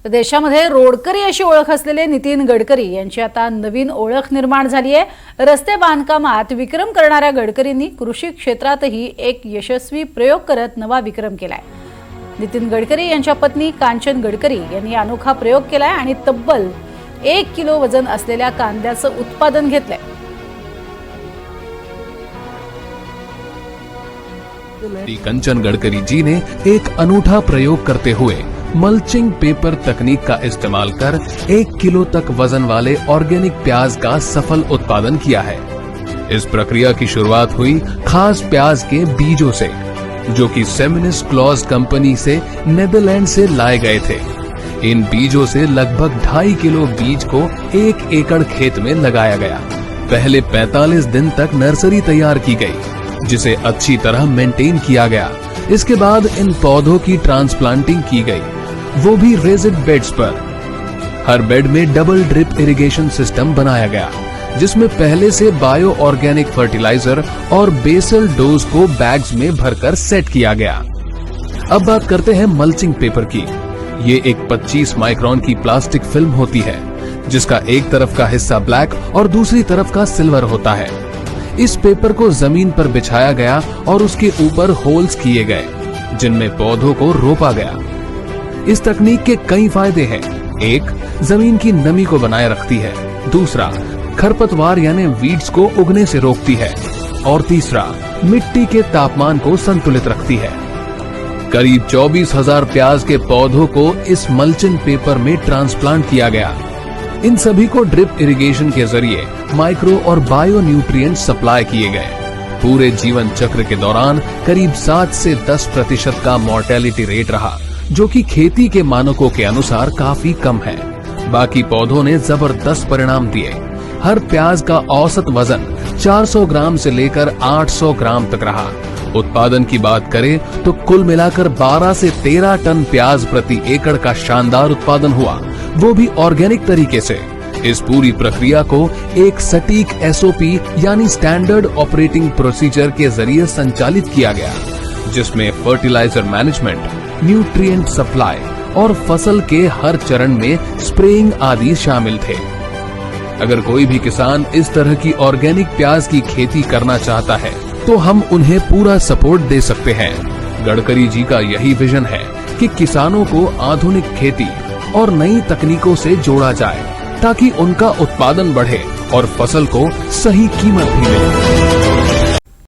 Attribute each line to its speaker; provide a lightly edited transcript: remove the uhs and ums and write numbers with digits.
Speaker 1: देशामध्ये रोडकरी अशी ओळख असलेले नितीन गडकरी यांची आता नवीन ओळख निर्माण झाली आहे। रस्ते बांधकामात विक्रम करणाऱ्या गडकरींनी कृषी क्षेत्रातही एक यशस्वी प्रयोग करत नवा विक्रम केलाय। नितीन गडकरी यांच्या पत्नी कांचन गडकरी यांनी अनोखा प्रयोग केलाय आणि तब्बल 1 किलो वजन असलेल्या कांद्याचं उत्पादन घेतलंय।
Speaker 2: कंचन गडकरी जी ने एक अनूठा प्रयोग करते हुए मल्चिंग पेपर तकनीक का इस्तेमाल कर 1 किलो तक वजन वाले ऑर्गेनिक प्याज का सफल उत्पादन किया है। इस प्रक्रिया की शुरुआत हुई खास प्याज के बीजों से, जो कि सेमिनिस क्लॉज कंपनी से नेदरलैंड से लाए गए थे। इन बीजों से लगभग 2.5 किलो बीज को 1 एकड़ खेत में लगाया गया। पहले 45 दिन तक नर्सरी तैयार की गई, जिसे अच्छी तरह मेंटेन किया गया। इसके बाद इन पौधों की ट्रांसप्लांटिंग की गई, वो भी रेजिड बेड्स पर। हर बेड में डबल ड्रिप इरिगेशन सिस्टम बनाया गया, जिसमें पहले से बायो ऑर्गेनिक फर्टिलाइजर और बेसल डोज को बैग्स में भरकर सेट किया गया। अब बात करते हैं मल्चिंग पेपर की। ये एक 25 माइक्रोन की प्लास्टिक फिल्म होती है, जिसका एक तरफ का हिस्सा ब्लैक और दूसरी तरफ का सिल्वर होता है। इस पेपर को जमीन पर बिछाया गया और उसके ऊपर होल्स किए गए, जिनमें पौधों को रोपा गया। इस तकनीक के कई फायदे हैं। एक, जमीन की नमी को बनाए रखती है। दूसरा, खरपतवार यानी वीड्स को उगने से रोकती है। और तीसरा, मिट्टी के तापमान को संतुलित रखती है। करीब 24,000 प्याज के पौधों को इस मल्चिंग पेपर में ट्रांसप्लांट किया गया। इन सभी को ड्रिप इरिगेशन के जरिए माइक्रो और बायो न्यूट्रिएंट सप्लाई किए गए। पूरे जीवन चक्र के दौरान करीब 7 से 10% का मोर्टेलिटी रेट रहा, जो कि खेती के मानकों के अनुसार काफी कम है। बाकी पौधों ने जबरदस्त परिणाम दिए। हर प्याज का औसत वजन 400 ग्राम से लेकर 800 ग्राम तक रहा। उत्पादन की बात करें तो कुल मिलाकर 12 से 13 टन प्याज प्रति एकड़ का शानदार उत्पादन हुआ, वो भी ऑर्गेनिक तरीके से। इस पूरी प्रक्रिया को एक सटीक SOP यानी स्टैंडर्ड ऑपरेटिंग प्रोसीजर के जरिए संचालित किया गया, जिसमें फर्टिलाइजर मैनेजमेंट, न्यूट्रिएंट सप्लाई और फसल के हर चरण में स्प्रेइंग आदि शामिल थे। अगर कोई भी किसान इस तरह की ऑर्गेनिक प्याज की खेती करना चाहता है, तो हम उन्हें पूरा सपोर्ट दे सकते हैं। गडकरी जी का यही विजन है कि किसानों को आधुनिक खेती और नई तकनीकों से जोड़ा जाए, ताकि उनका उत्पादन बढ़े और फसल को सही कीमत भी मिले।